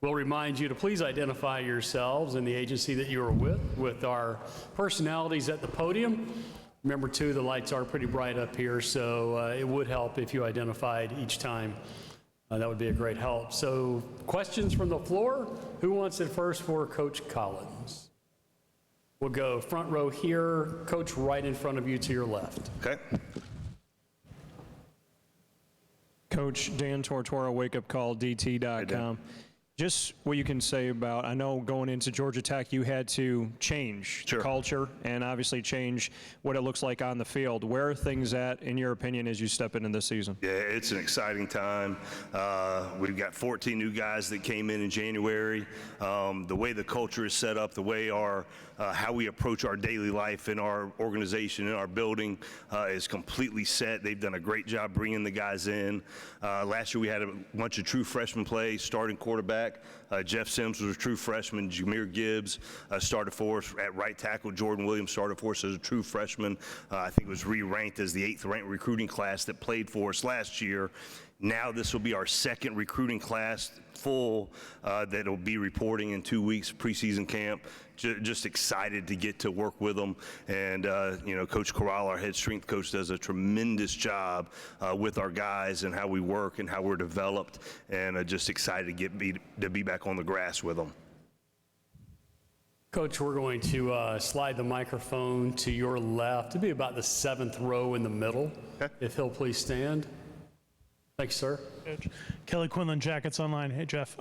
We'll remind you to please identify yourselves and the agency that you are with our personalities at the podium. Remember, too, the lights are pretty bright up here, so it would help if you identified each time. That would be a great help. So, questions from the floor? Who wants it first for Coach Collins? We'll go front row here. Coach, right in front of you to your left. Okay. Coach, Dan Tortora, wakeupcalldt.com. Just what you can say about, I know going into Georgia Tech, you had to change the culture and obviously change what it looks like on the field. Where are things at, in your opinion, as you step into this season? Yeah, it's an exciting time. We've got 14 new guys that came in January. The way the culture is set up, the way how we approach our daily life in our organization, in our building, is completely set. They've done a great job bringing the guys in. Last year we had a bunch of true freshmen play, starting quarterback. Jeff Sims was a true freshman. Jameer Gibbs started for us at right tackle. Jordan Williams started for us as a true freshman. I think it was re-ranked as the 8th ranked recruiting class that played for us last year. Now this will be our second recruiting class full that will be reporting in 2 weeks, preseason camp. Just excited to get to work with them. And, Coach Corral, our head strength coach, does a tremendous job with our guys and how we work and how we're developed. And just excited to be back on the grass with them. Coach, we're going to slide the microphone to your left. It'll be about the 7th row in the middle. Okay. If he'll please stand. Thanks, sir. Kelly Quinlan, Jackets Online. Hey, Jeff.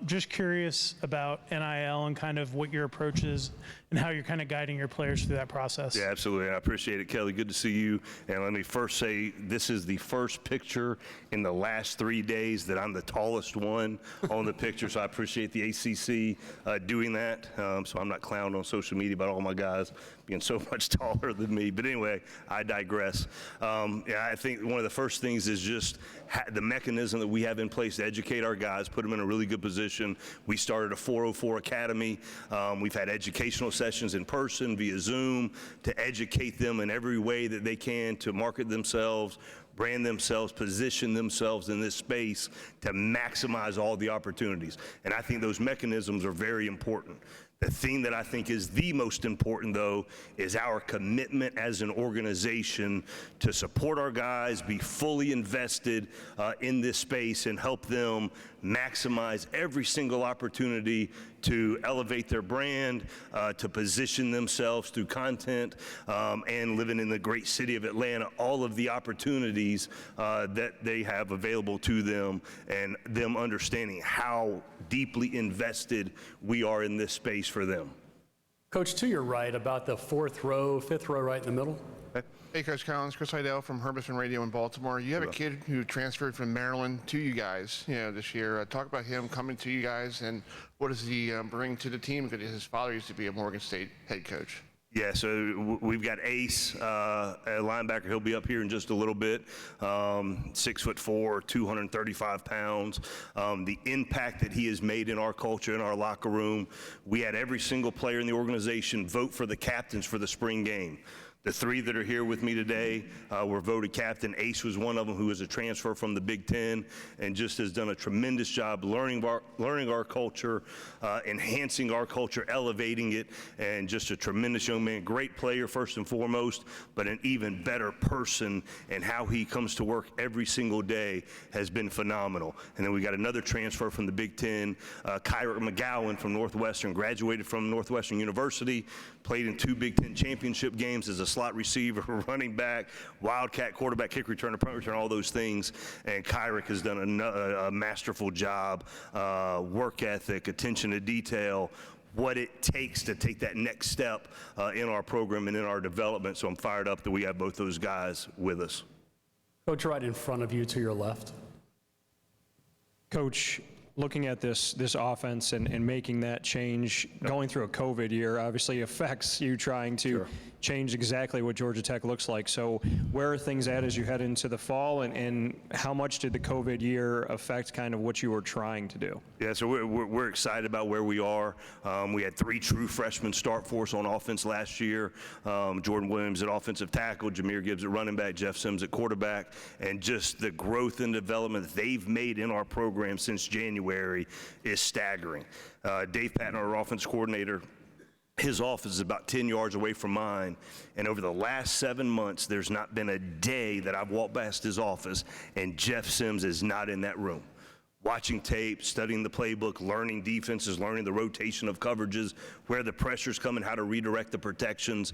Just curious about NIL and kind of what your approach is and how you're kind of guiding your players through that process. Yeah, absolutely. I appreciate it, Kelly. Good to see you. And let me first say, this is the first picture in the last 3 days that I'm the tallest one on the picture. So I appreciate the ACC doing that. So I'm not clowning on social media about all my guys being so much taller than me. But anyway, I digress. I think one of the first things is just the mechanism that we have in place to educate our guys, put them in a really good position. We started a 404 Academy. We've had educational sessions in person via Zoom to educate them in every way that they can to market themselves, brand themselves, position themselves in this space to maximize all the opportunities. And I think those mechanisms are very important. The thing that I think is the most important, though, is our commitment as an organization to support our guys, be fully invested in this space, and help them maximize every single opportunity to elevate their brand, to position themselves through content, and living in the great city of Atlanta, all of the opportunities that they have available to them, and them understanding how deeply invested we are in this space for them. Coach, to your right, about the 4th row, 5th row right in the middle. Hey, Coach Collins, Chris Heidel from Herbison Radio in Baltimore. You have a kid who transferred from Maryland to you guys, this year. Talk about him coming to you guys, and what does he bring to the team? Because his father used to be a Morgan State head coach. Yeah, so we've got Ace, a linebacker. He'll be up here in just a little bit. 6'4", 235 pounds. The impact that he has made in our culture, in our locker room. We had every single player in the organization vote for the captains for the spring game. The 3 that are here with me today were voted captain. Ace was one of them, who is a transfer from the Big Ten and just has done a tremendous job learning our culture, enhancing our culture, elevating it, and just a tremendous young man. Great player, first and foremost, but an even better person, and how he comes to work every single day has been phenomenal. And then we got another transfer from the Big Ten, Kyrick McGowan from Northwestern, graduated from Northwestern University, played in 2 Big Ten championship games as a slot receiver, running back, wildcat, quarterback, kick return, punt return, all those things. And Kyrick has done a masterful job, work ethic, attention to detail, what it takes to take that next step in our program and in our development. So I'm fired up that we have both those guys with us. Coach, right in front of you to your left. Coach, looking at this offense and making that change, going through a COVID year obviously affects you trying to change exactly what Georgia Tech looks like. So where are things at as you head into the fall, and how much did the COVID year affect kind of what you were trying to do? Yeah, so we're excited about where we are. We had 3 true freshmen start for us on offense last year. Jordan Williams at offensive tackle, Jameer Gibbs at running back, Jeff Sims at quarterback, and just the growth and development that they've made in our program since January January is staggering. Dave Patton, our offense coordinator, his office is about 10 yards away from mine, and over the last 7 months, there's not been a day that I've walked past his office and Jeff Sims is not in that room. Watching tape, studying the playbook, learning defenses, learning the rotation of coverages, where the pressure's coming, how to redirect the protections.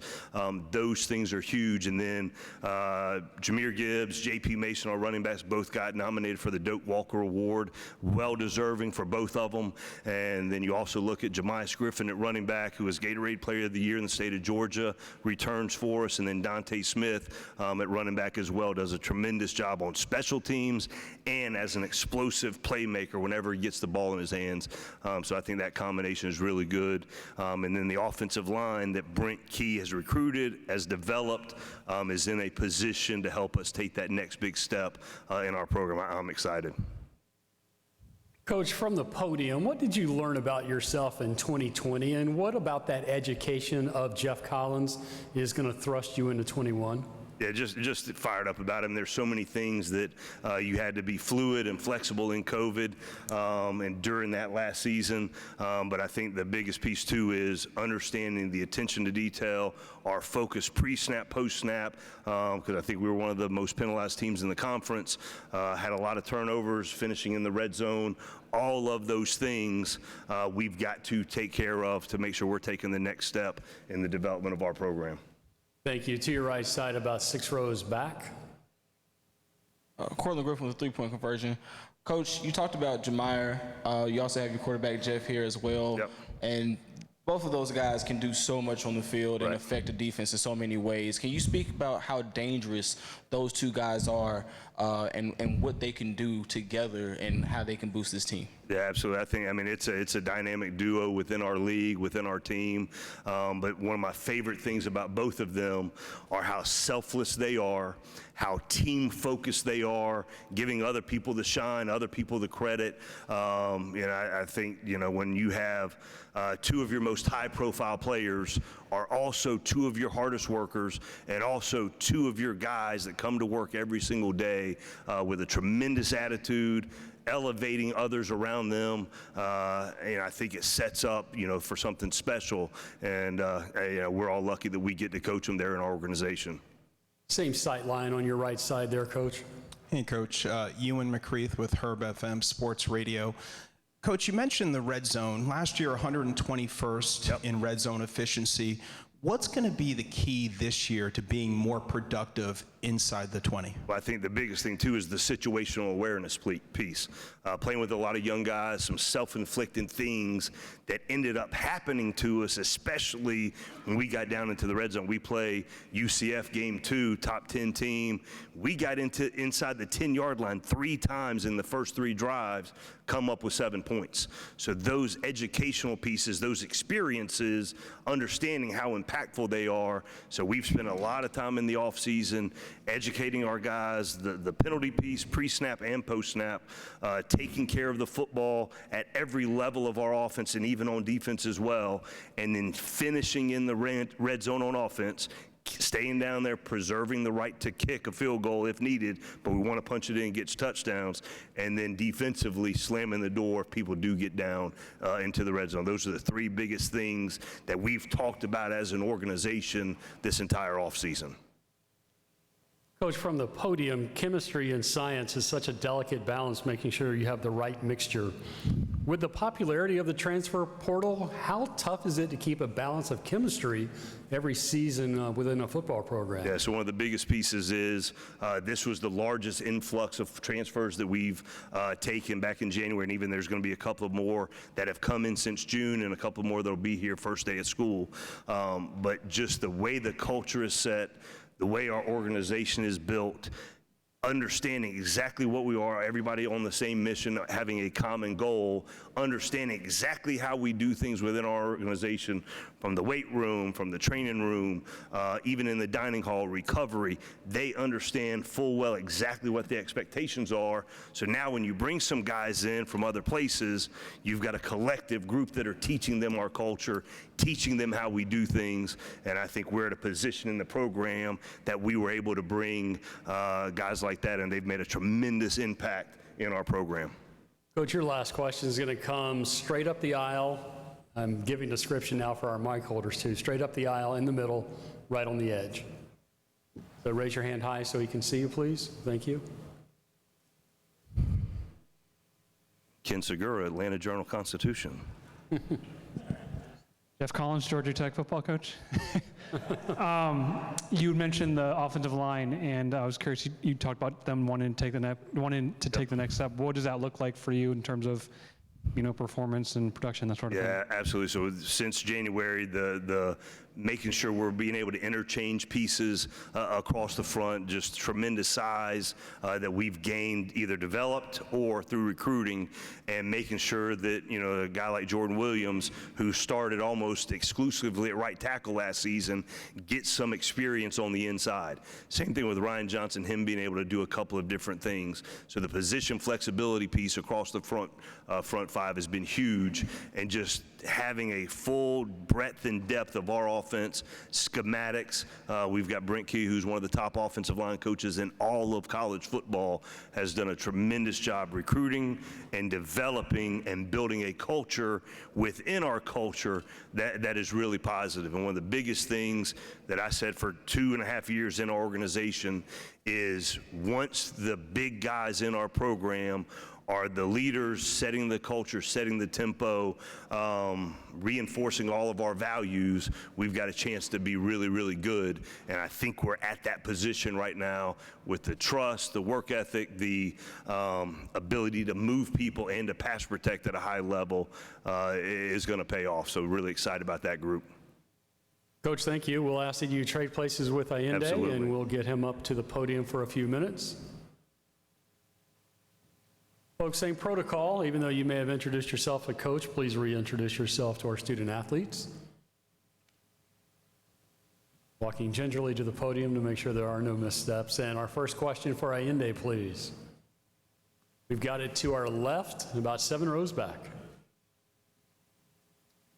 Those things are huge. And then Jameer Gibbs, J.P. Mason, our running backs, both got nominated for the Doak Walker Award. Well-deserving for both of them. And then you also look at Jemias Griffin at running back, who was Gatorade Player of the Year in the state of Georgia, returns for us. And then Dante Smith at running back as well does a tremendous job on special teams and as an explosive playmaker whenever he gets the ball in his hands. So I think that combination is really good. And then the offensive line that Brent Key has recruited, has developed, is in a position to help us take that next big step in our program. I'm excited. Coach, from the podium, what did you learn about yourself in 2020, and what about that education of Jeff Collins is going to thrust you into 21? Yeah, just fired up about him. There's so many things that you had to be fluid and flexible in COVID and during that last season. But I think the biggest piece too is understanding the attention to detail, our focus pre-snap, post-snap, because I think we were one of the most penalized teams in the conference, had a lot of turnovers, finishing in the red zone. All of those things we've got to take care of to make sure we're taking the next step in the development of our program. Thank you. To your right side, about 6 rows back. Cortland Griffin with a three-point conversion. Coach, you talked about Jameer. You also have your quarterback, Jeff, here as well. Yep. And both of those guys can do so much on the field and affect the defense in so many ways. Can you speak about how dangerous those two guys are and what they can do together and how they can boost this team? Yeah, absolutely. I mean, it's a dynamic duo within our league, within our team. But one of my favorite things about both of them are how selfless they are, how team-focused they are, giving other people the shine, other people the credit. I think, when you have two of your most high-profile players are also two of your hardest workers and also two of your guys that come to work every single day with a tremendous attitude, elevating others around them, and I think it sets up, for something special. And we're all lucky that we get to coach them there in our organization. Same sight line on your right side there, Coach. Hey, Coach. Ewan McCreath with Herb FM Sports Radio. Coach, you mentioned the red zone. Last year, 121st in red zone efficiency. What's going to be the key this year to being more productive inside the 20? Well, I think the biggest thing, too, is the situational awareness piece. Playing with a lot of young guys, some self-inflicted things that ended up happening to us, especially when we got down into the red zone. We play UCF Game 2, top 10 team. We got inside the 10-yard line 3 times in the first 3 drives, come up with 7 points. So those educational pieces, those experiences, understanding how impactful they are. So we've spent a lot of time in the offseason educating our guys, the penalty piece, pre-snap and post-snap, taking care of the football at every level of our offense and even on defense as well, and then finishing in the red zone on offense, staying down there, preserving the right to kick a field goal if needed, but we want to punch it in and get touchdowns, and then defensively slamming the door if people do get down into the red zone. Those are the 3 biggest things that we've talked about as an organization this entire offseason. Coach, from the podium, chemistry and science is such a delicate balance, making sure you have the right mixture. With the popularity of the transfer portal, how tough is it to keep a balance of chemistry every season within a football program? Yeah, so one of the biggest pieces is this was the largest influx of transfers that we've taken back in January, and even there's going to be a couple more that have come in since June and a couple more that will be here first day of school. But just the way the culture is set, the way our organization is built, understanding exactly what we are, everybody on the same mission, having a common goal, understanding exactly how we do things within our organization, from the weight room, from the training room, even in the dining hall, recovery. They understand full well exactly what the expectations are. So now when you bring some guys in from other places, you've got a collective group that are teaching them our culture, teaching them how we do things, and I think we're at a position in the program that we were able to bring guys like that, and they've made a tremendous impact in our program. Coach, your last question is going to come straight up the aisle. I'm giving description now for our mic holders too. Straight up the aisle in the middle, right on the edge. So raise your hand high so he can see you, please. Thank you. Ken Segura, Atlanta Journal-Constitution. Jeff Collins, Georgia Tech football coach. You mentioned the offensive line, and I was curious. You talked about them wanting to take the next step. What does that look like for you in terms of, performance and production, that sort of thing? Yeah, absolutely. So since January, the making sure we're being able to interchange pieces across the front, just tremendous size that we've gained, either developed or through recruiting, and making sure that, a guy like Jordan Williams, who started almost exclusively at right tackle last season, gets some experience on the inside. Same thing with Ryan Johnson, him being able to do a couple of different things. So the position flexibility piece across the front five has been huge, and just having a full breadth and depth of our offense, schematics. We've got Brent Key, who's one of the top offensive line coaches in all of college football, has done a tremendous job recruiting and developing and building a culture within our culture that is really positive. And one of the biggest things that I said for 2.5 years in our organization is, once the big guys in our program are the leaders, setting the culture, setting the tempo, reinforcing all of our values, we've got a chance to be really, really good. And I think we're at that position right now with the trust, the work ethic, the ability to move people and to pass protect at a high level is going to pay off. So really excited about that group. Coach, thank you. We'll ask that you trade places with Allende, Absolutely. and we'll get him up to the podium for a few minutes. Folks, same protocol. Even though you may have introduced yourself as coach, please reintroduce yourself to our student athletes. Walking gingerly to the podium to make sure there are no missteps. And our first question for Allende, please. We've got it to our left, about 7 rows back.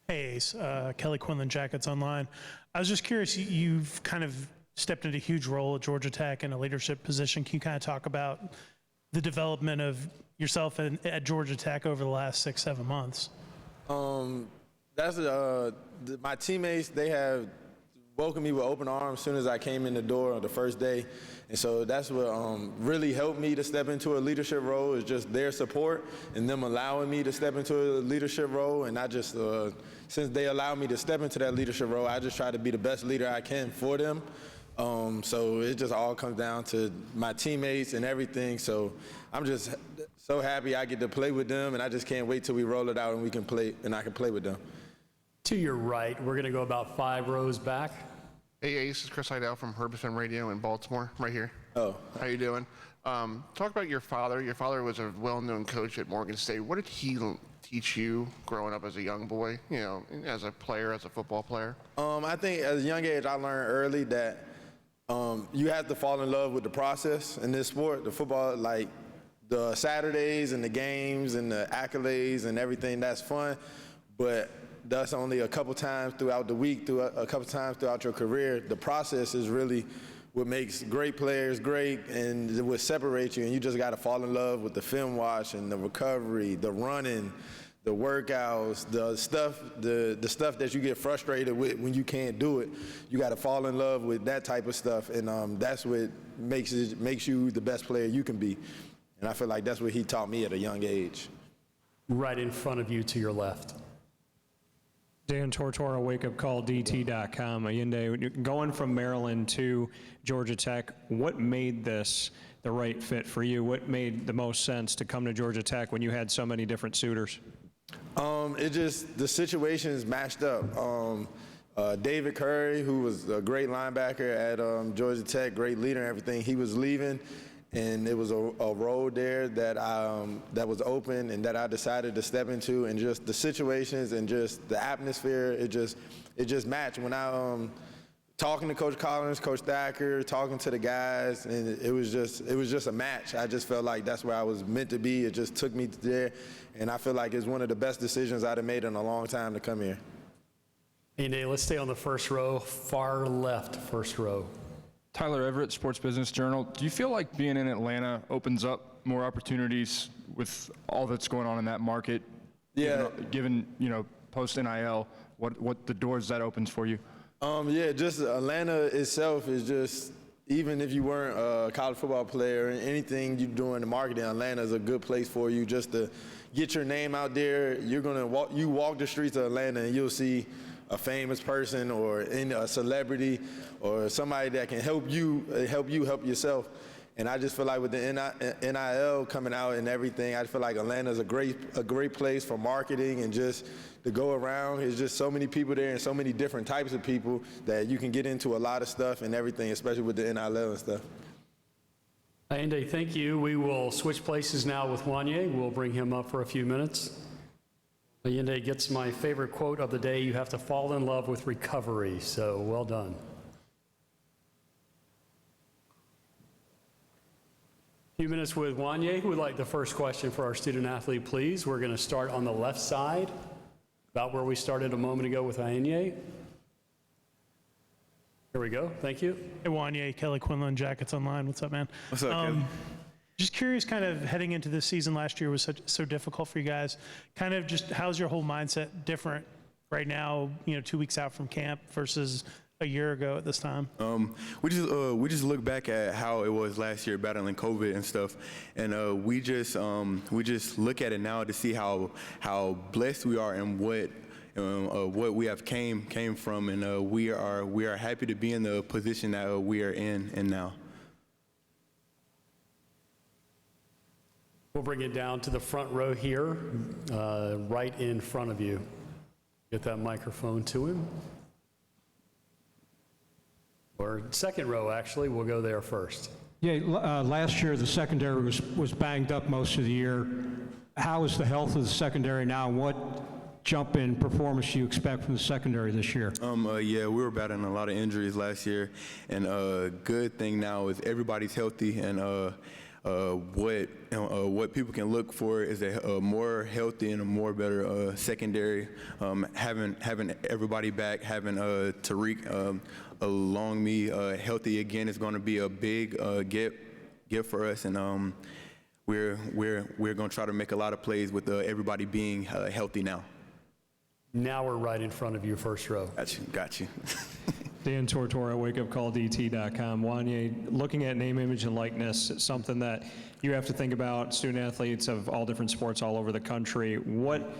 Hey, Ace, Kelly Quinlan, Jackets Online. I was just curious, you've kind of stepped into a huge role at Georgia Tech in a leadership position. Can you kind of talk about the development of yourself at Georgia Tech over the last 6-7 months? My teammates, they have welcomed me with open arms as soon as I came in the door on the first day. And so that's what really helped me to step into a leadership role, is just their support and them allowing me to step into a leadership role. And I just, since they allowed me to step into that leadership role, I just try to be the best leader I can for them. So it just all comes down to my teammates and everything. So I'm just so happy I get to play with them, and I just can't wait till we roll it out and we can play, and I can play with them. To your right, we're going to go about 5 rows back. Hey, Ace, this is Chris Heidel from Herbison Radio in Baltimore, right here. Oh. How you doing? Talk about your father. Your father was a well-known coach at Morgan State. What did he teach you growing up as a young boy, as a player, as a football player? I think at a young age I learned early that you have to fall in love with the process in this sport, the football, like the Saturdays and the games and the accolades and everything, that's fun, but that's only a couple times throughout the week, a couple times throughout your career. The process is really what makes great players great, and what separates you, and you just got to fall in love with the film watch and the recovery, the running, the workouts, the stuff that you get frustrated with when you can't do it. You got to fall in love with that type of stuff, and that's what makes you the best player you can be. And I feel like that's what he taught me at a young age. Right in front of you to your left. Dan Tortora, wakeupcalldt.com. Allende, going from Maryland to Georgia Tech, what made this the right fit for you? What made the most sense to come to Georgia Tech when you had so many different suitors? The situations matched up. David Curry, who was a great linebacker at Georgia Tech, great leader and everything, he was leaving, and it was a role there that was open and that I decided to step into, and just the situations and just the atmosphere, it just matched. When I talking to Coach Collins, Coach Thacker, talking to the guys, and it was just a match. I just felt like that's where I was meant to be. It just took me there, and I feel like it's one of the best decisions I'd have made in a long time to come here. Hey, Nate, let's stay on the first row, far left first row. Tyler Everett, Sports Business Journal. Do you feel like being in Atlanta opens up more opportunities with all that's going on in that market? Yeah. Given post NIL, what the doors that opens for you? Yeah, just Atlanta itself is just, even if you weren't a college football player, anything you do in the marketing, Atlanta is a good place for you just to get your name out there. You're gonna walk the streets of Atlanta and you'll see a famous person or a celebrity or somebody that can help you help yourself. And I just feel like with the NIL coming out and everything, I feel like Atlanta is a great place for marketing and just to go around. There's just so many people there and so many different types of people that you can get into a lot of stuff and everything, especially with the NIL and stuff. Andy, thank you. We will switch places now with Wanye. We'll bring him up for a few minutes. Allende gets my favorite quote of the day: "You have to fall in love with recovery." So well done. A few minutes with Wanye. Who would like the first question for our student athlete, please? We're going to start on the left side, about where we started a moment ago with Wanye. Here we go. Thank you. Hey, Wanye, Kelly Quinlan, Jackets Online. What's up, man? What's up, Kelly? Just curious, kind of heading into this season last year was so difficult for you guys. Kind of just how's your whole mindset different right now, 2 weeks out from camp versus a year ago at this time? We just look back at how it was last year battling COVID and stuff, and we just look at it now to see how blessed we are and what we have came from, and we are happy to be in the position that we are in and now. We'll bring it down to the front row here, right in front of you. Get that microphone to him. Or second row, actually. We'll go there first. Yeah, last year the secondary was banged up most of the year. How is the health of the secondary now? What jump in performance do you expect from the secondary this year? Yeah, we were battling a lot of injuries last year, and good thing now is everybody's healthy, and what people can look for is a more healthy and a more better secondary. Having everybody back, having Tariq along me healthy again is going to be a big gift for us, and we're going to try to make a lot of plays with everybody being healthy now. Now we're right in front of you, first row. Got you. Dan Tortora, wakeupcalldt.com. Wanye, looking at name, image, and likeness, it's something that you have to think about. Student athletes of all different sports all over the country. What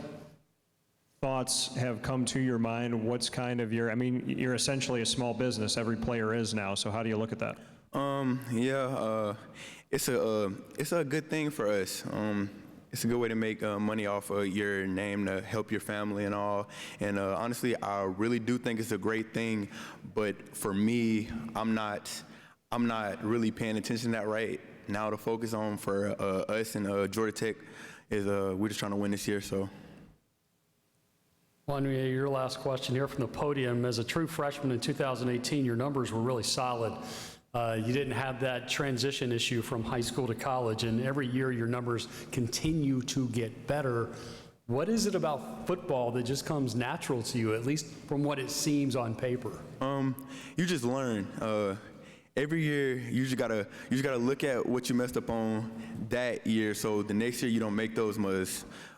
thoughts have come to your mind? What's kind of you're essentially a small business. Every player is now. So how do you look at that? It's a good thing for us. It's a good way to make money off of your name, to help your family and all. And honestly, I really do think it's a great thing. But for me, I'm not really paying attention to that right now. To focus on for us and Georgia Tech is we're just trying to win this year. So. Wanye, your last question here from the podium. As a true freshman in 2018, your numbers were really solid. You didn't have that transition issue from high school to college, and every year your numbers continue to get better. What is it about football that just comes natural to you, at least from what it seems on paper? You just learn. Every year, you just gotta look at what you messed up on that year, so the next year you don't make those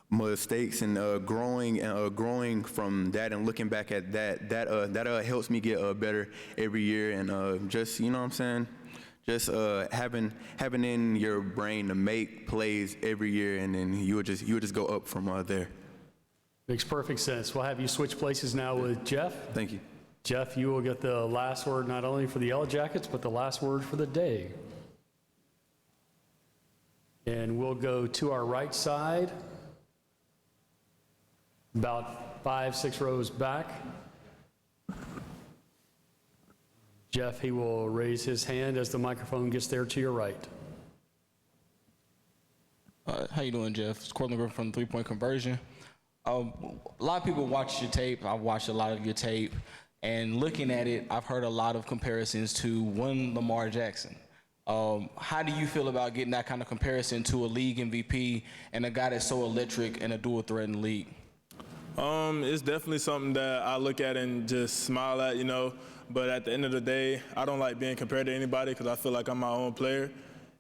mistakes, and growing from that and looking back at that helps me get better every year, and just what I'm saying, just having in your brain to make plays every year, and then you would just go up from there. Makes perfect sense. We'll have you switch places now with Jeff. Thank you. Jeff, you will get the last word not only for the Yellow Jackets, but the last word for the day. And we'll go to our right side, about 5-6 rows back. Jeff, he will raise his hand as the microphone gets there to your right. How you doing, Jeff? It's Cortland Griffin from 3 Point Conversion. A lot of people watch your tape. I've watched a lot of your tape. And looking at it, I've heard a lot of comparisons to one Lamar Jackson. How do you feel about getting that kind of comparison to a league MVP and a guy that's so electric and a dual threat in the league? It's definitely something that I look at and just smile at, But at the end of the day, I don't like being compared to anybody because I feel like I'm my own player.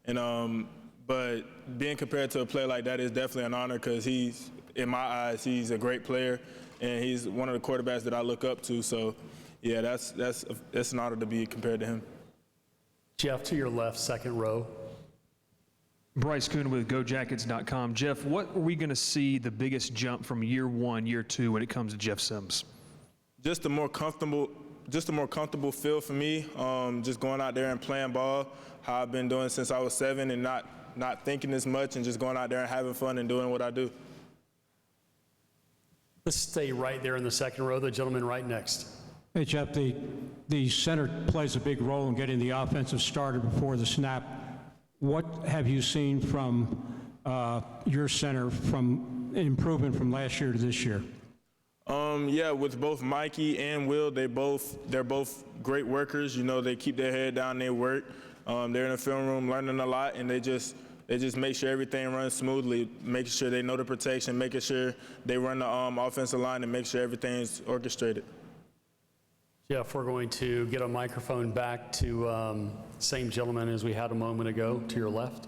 But being compared to a player like that is definitely an honor because in my eyes, he's a great player and he's one of the quarterbacks that I look up to. So, yeah, that's an honor to be compared to him. Jeff, to your left, second row. Bryce Kuhn with GoJackets.com. Jeff, what are we going to see the biggest jump from year one, year two when it comes to Jeff Sims? Just a more comfortable feel for me. Just going out there and playing ball, how I've been doing since I was 7, and not thinking as much, and just going out there and having fun and doing what I do. Let's stay right there in the second row. The gentleman right next. Hey, Jeff, the center plays a big role in getting the offensive started before the snap. What have you seen from your center from improvement from last year to this year? Yeah, with both Mikey and Will, they're both great workers. They keep their head down, they work. They're in the film room learning a lot, and they just make sure everything runs smoothly, making sure they know the protection, making sure they run the offensive line, and make sure everything's orchestrated. Jeff, we're going to get a microphone back to same gentleman as we had a moment ago, to your left.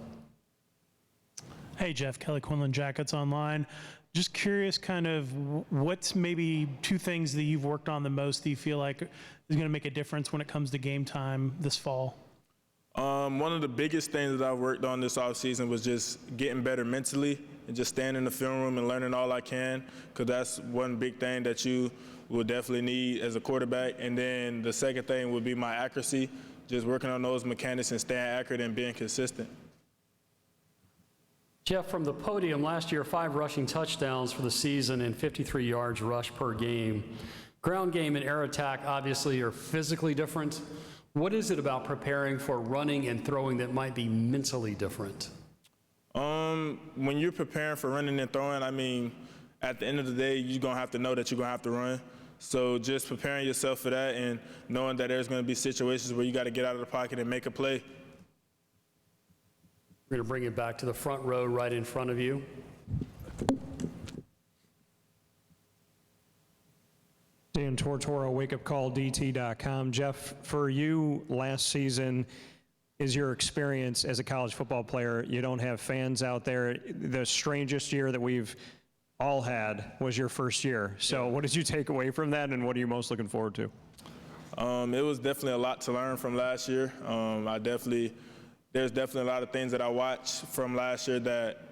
Hey, Jeff, Kelly Quinlan, Jackets Online. Just curious, kind of, what's maybe 2 things that you've worked on the most that you feel like is going to make a difference when it comes to game time this fall? One of the biggest things that I've worked on this offseason was just getting better mentally and just staying in the film room and learning all I can, because that's one big thing that you will definitely need as a quarterback. And then the second thing would be my accuracy, just working on those mechanics and staying accurate and being consistent. Jeff, from the podium last year, 5 rushing touchdowns for the season and 53 yards rushed per game. Ground game and air attack obviously are physically different. What is it about preparing for running and throwing that might be mentally different? When you're preparing for running and throwing, at the end of the day, you're going to have to know that you're going to have to run. So just preparing yourself for that and knowing that there's going to be situations where you got to get out of the pocket and make a play. We're going to bring it back to the front row right in front of you. Dan Tortora, wakeupcalldt.com. Jeff, for you last season, is your experience as a college football player, you don't have fans out there. The strangest year that we've all had was your first year. So what did you take away from that, and what are you most looking forward to? It was definitely a lot to learn from last year. There's definitely a lot of things that I watched from last year that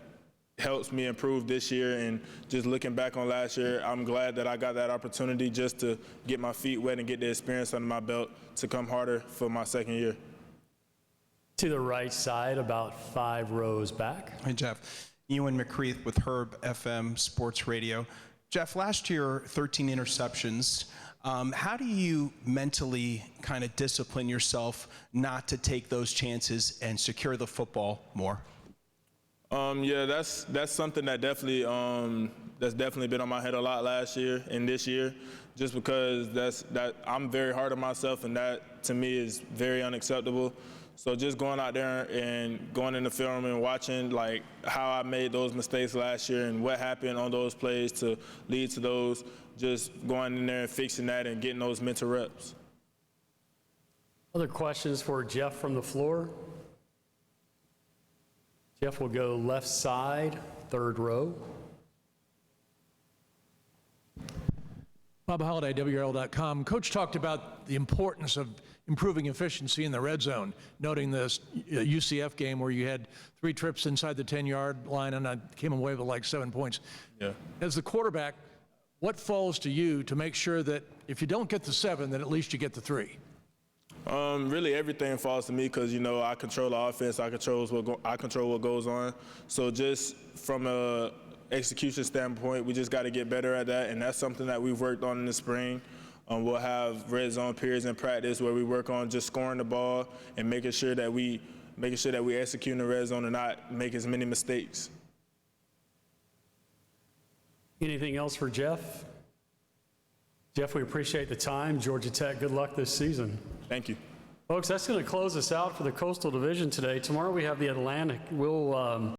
helps me improve this year. And just looking back on last year, I'm glad that I got that opportunity just to get my feet wet and get the experience under my belt to come harder for my second year. To the right side, about 5 rows back. Hi, Jeff. Ewan McCreath with Herb FM Sports Radio. Jeff, last year, 13 interceptions. How do you mentally kind of discipline yourself not to take those chances and secure the football more? Yeah, that's something that that's definitely been on my head a lot last year and this year, just because I'm very hard on myself, and that to me is very unacceptable. So just going out there and going in the film and watching like how I made those mistakes last year and what happened on those plays to lead to those, just going in there and fixing that and getting those mental reps. Other questions for Jeff from the floor? Jeff will go left side, 3rd row. Bob Holliday, WRL.com. Coach talked about the importance of improving efficiency in the red zone, noting this UCF game where you had 3 trips inside the 10-yard line and I came away with like 7 points. Yeah. As the quarterback, what falls to you to make sure that if you don't get the 7, then at least you get the 3? Really everything falls to me because, I control the offense, I control what goes on. So just from a execution standpoint, we just got to get better at that, and that's something that we've worked on in the spring. We'll have red zone periods in practice where we work on just scoring the ball and making sure that we execute in the red zone and not make as many mistakes. Anything else for Jeff? Jeff, we appreciate the time. Georgia Tech, good luck this season. Thank you. Folks, that's going to close us out for the Coastal Division today. Tomorrow we have the Atlantic. We'll